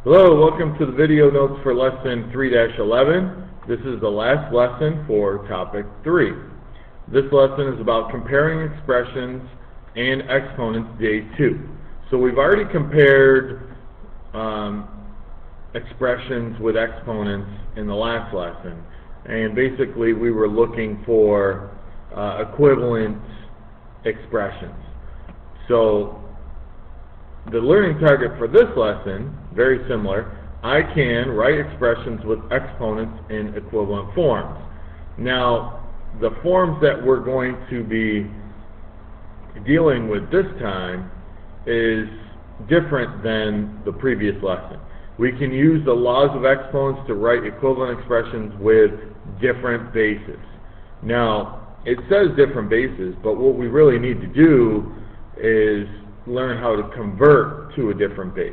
Hello, welcome to the video notes for lesson 3-11. This is the last lesson for topic 3. This lesson is about comparing expressions and exponents day 2. So we've already compared expressions with exponents in the last lesson, and basically we were looking for equivalent expressions. So the learning target for this lesson, very similar. I can write expressions with exponents in equivalent forms. Now, the forms that we're going to be dealing with this time is different than the previous lesson. We can use the laws of exponents to write equivalent expressions with different bases. Now, it says different bases, but what we really need to do is learn how to convert to a different base.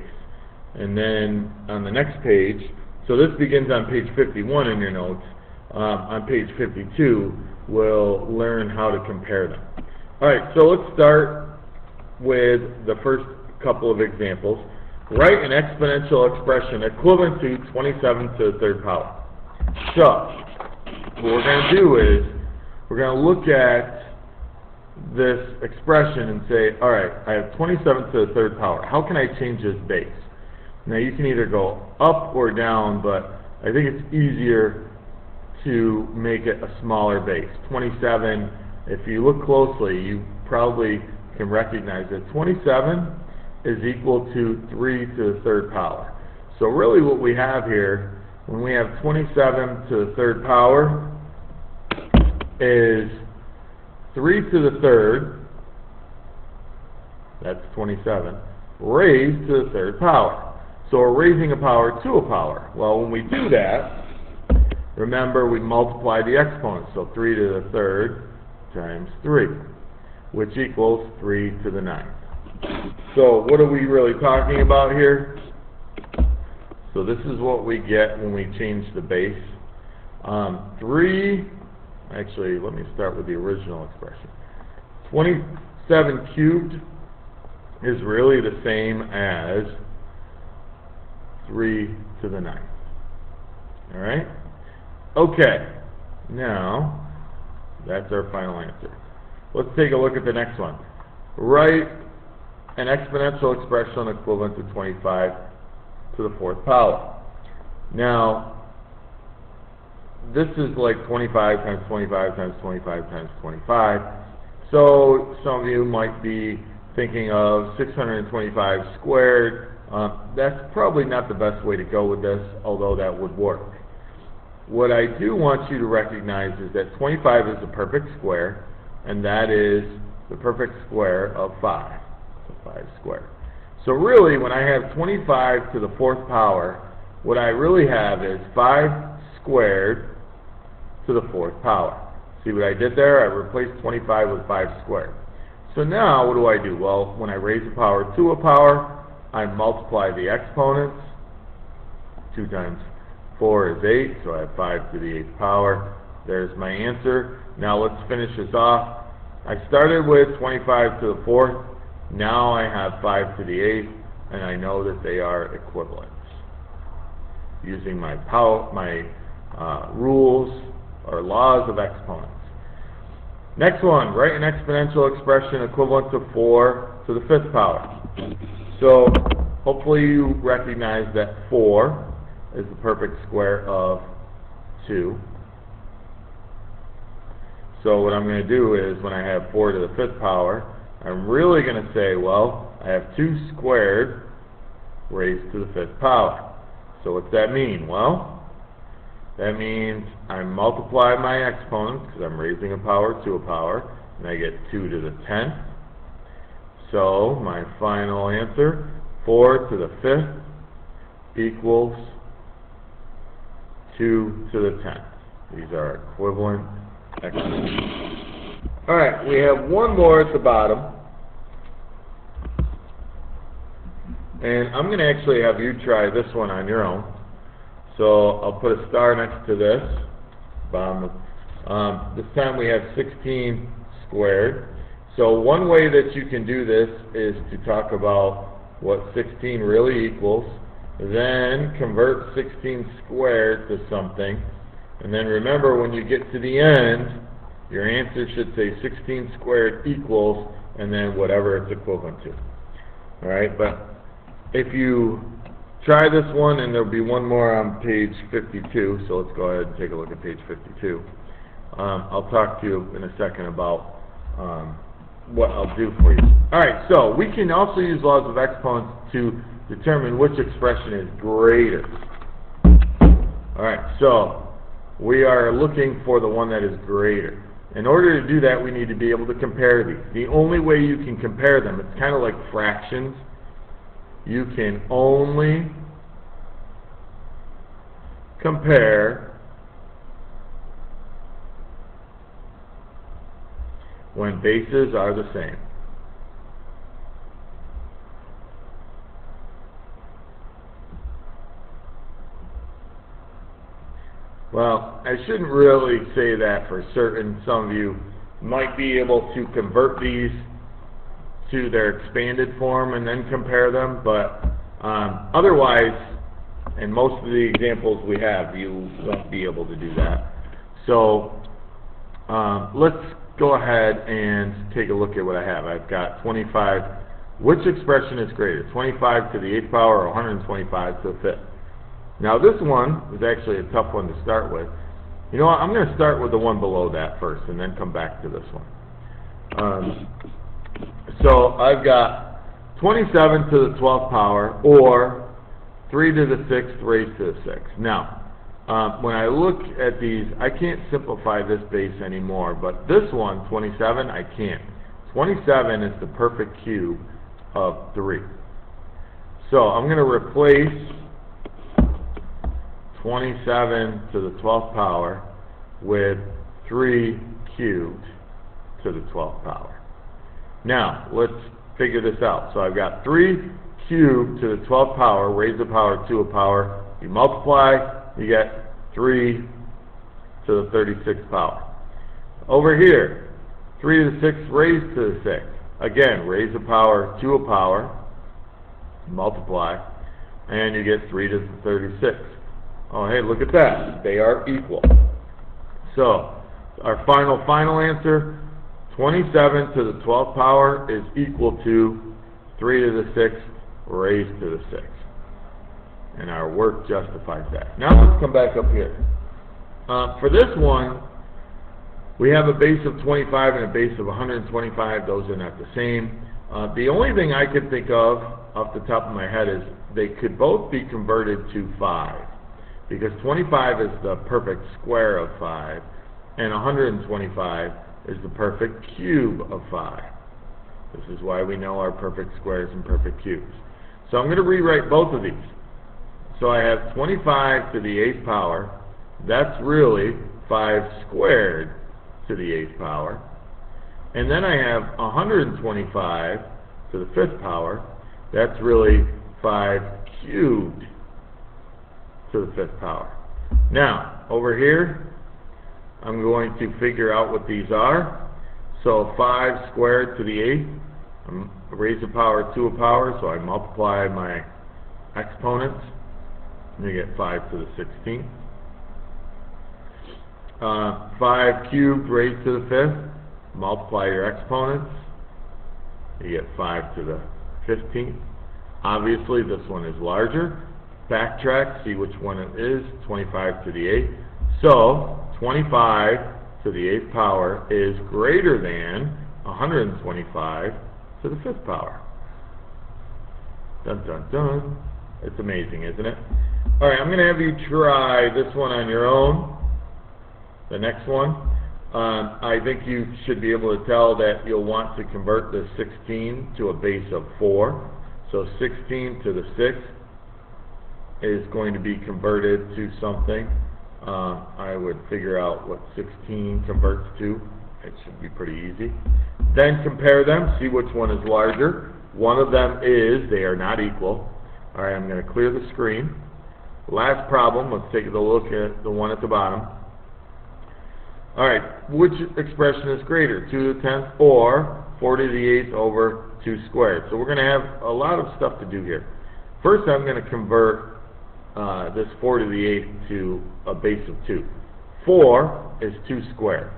And then on the next page, so this begins on page 51 in your notes. On page 52, we'll learn how to compare them. Alright, so let's start with the first couple of examples. Write an exponential expression equivalent to 27 to the third power. So, what we're going to do is, we're going to look at this expression and say, alright, I have 27 to the third power. How can I change this base? Now you can either go up or down, but I think it's easier to make it a smaller base. 27, if you look closely, you probably can recognize that 27 is equal to 3 to the third power. So really what we have here, when we have 27 to the third power, is 3 to the third, that's 27, raised to the third power. So we're raising a power to a power. Well, when we do that, remember we multiply the exponents. So 3 to the third times 3, which equals 3 to the 9th. So what are we really talking about here? So this is what we get when we change the base. Actually, let me start with the original expression. 27 cubed is really the same as 3 to the 9th. Alright? Okay. Now, that's our final answer. Let's take a look at the next one. Write an exponential expression equivalent to 25 to the fourth power. Now, this is like 25 times 25 times 25 times 25. So some of you might be thinking of 625 squared. That's probably not the best way to go with this, although that would work. What I do want you to recognize is that 25 is the perfect square, and that is the perfect square of 5. So 5 squared. So really, when I have 25 to the fourth power, what I really have is 5 squared to the fourth power. See what I did there? I replaced 25 with 5 squared. So now, what do I do? Well, when I raise a power to a power, I multiply the exponents. 2 times 4 is 8, so I have 5 to the 8th power. There's my answer. Now let's finish this off. I started with 25 to the 4th. Now I have 5 to the 8th, and I know that they are equivalent. Using my rules or laws of exponents. Next one, write an exponential expression equivalent to 4 to the 5th power. So hopefully you recognize that 4 is the perfect square of 2. So what I'm going to do is when I have 4 to the 5th power, I'm really going to say, well, I have 2 squared raised to the 5th power. So what's that mean? Well, that means I multiply my exponents because I'm raising a power to a power, and I get 2 to the 10th. So my final answer, 4 to the 5th equals 2 to the 10th. These are equivalent exponents. Alright, we have one more at the bottom. And I'm going to actually have you try this one on your own. So I'll put a star next to this. This time we have 16 squared. So one way that you can do this is to talk about what 16 really equals. then convert 16 squared to something, and then remember when you get to the end, your answer should say 16 squared equals, and then whatever it's equivalent to. Alright, but if you try this one, and there'll be one more on page 52, so let's go ahead and take a look at page 52. I'll talk to you in a second about what I'll do for you. Alright, so we can also use laws of exponents to determine which expression is greater. Alright, so we are looking for the one that is greater. In order to do that, we need to be able to compare these. The only way you can compare them, it's kind of like fractions. You can only compare when bases are the same. Well, I shouldn't really say that for certain. Some of you might be able to convert these to their expanded form and then compare them, but otherwise, in most of the examples we have, you won't be able to do that. So let's go ahead and take a look at what I have. I've got 25. Which expression is greater, 25 to the 8th power or 125 to the 5th? Now this one is actually a tough one to start with. You know what, I'm going to start with the one below that first and then come back to this one. So I've got 27 to the 12th power or 3 to the 6th raised to the 6th. Now, when I look at these, I can't simplify this base anymore, but this one, 27, I can. 27 is the perfect cube of 3. So I'm going to replace 27 to the 12th power with 3 cubed to the 12th power. Now, let's figure this out. So I've got 3 cubed to the 12th power, raise the power to a power. You multiply, you get 3 to the 36th power. Over here, 3 to the 6th raised to the 6th. Again, raise the power to a power, multiply, and you get 3 to the 36th. Oh, hey, look at that. They are equal. So, our final answer, 27 to the 12th power is equal to 3 to the 6th raised to the 6th. And our work justifies that. Now let's come back up here. For this one, we have a base of 25 and a base of 125. Those are not the same. The only thing I could think of off the top of my head is they could both be converted to 5. Because 25 is the perfect square of 5, and 125 is the perfect cube of 5. This is why we know our perfect squares and perfect cubes. So I'm going to rewrite both of these. So I have 25 to the 8th power. That's really 5 squared to the 8th power. And then I have 125 to the 5th power. That's really 5 cubed to the 5th power. Now, over here, I'm going to figure out what these are. So 5 squared to the 8th, raise the power to a power, so I multiply my exponents, and you get 5 to the 16th. 5 cubed raised to the 5th, multiply your exponents, you get 5 to the 15th. Obviously, this one is larger. Backtrack, see which one it is, 25 to the 8th. So, 25 to the 8th power is greater than 125 to the 5th power. Dun dun dun. It's amazing, isn't it? Alright, I'm going to have you try this one on your own. The next one. I think you should be able to tell that you'll want to convert the 16 to a base of 4. So 16 to the 6th is going to be converted to something. I would figure out what 16 converts to. It should be pretty easy. Then compare them, see which one is larger. One of them is, they are not equal. Alright, I'm going to clear the screen. Last problem, let's take a look at the one at the bottom. Alright, which expression is greater, 2 to the 10th or 4 to the 8th over 2 squared? So we're going to have a lot of stuff to do here. First, I'm going to convert this 4 to the 8th to a base of 2. 4 is 2 squared.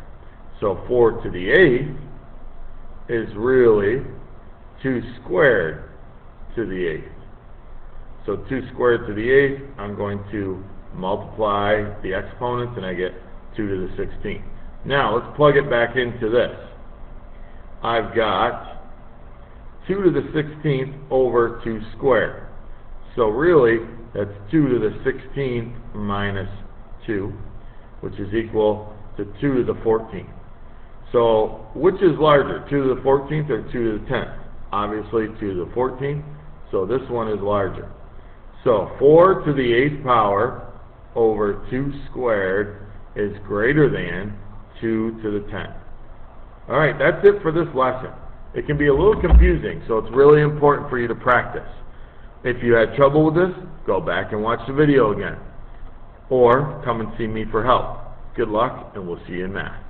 So 4 to the 8th is really 2 squared to the 8th. So 2 squared to the 8th, I'm going to multiply the exponents, and I get 2 to the 16th. Now, let's plug it back into this. I've got 2 to the 16th over 2 squared. So really, that's 2 to the 16th minus 2, which is equal to 2 to the 14th. So, which is larger, 2 to the 14th or 2 to the 10th? Obviously, 2 to the 14th, so this one is larger. So, 4 to the 8th power over 2 squared is greater than 2 to the 10th. Alright, that's it for this lesson. It can be a little confusing, so it's really important for you to practice. If you had trouble with this, go back and watch the video again. Or come and see me for help. Good luck, and we'll see you in math.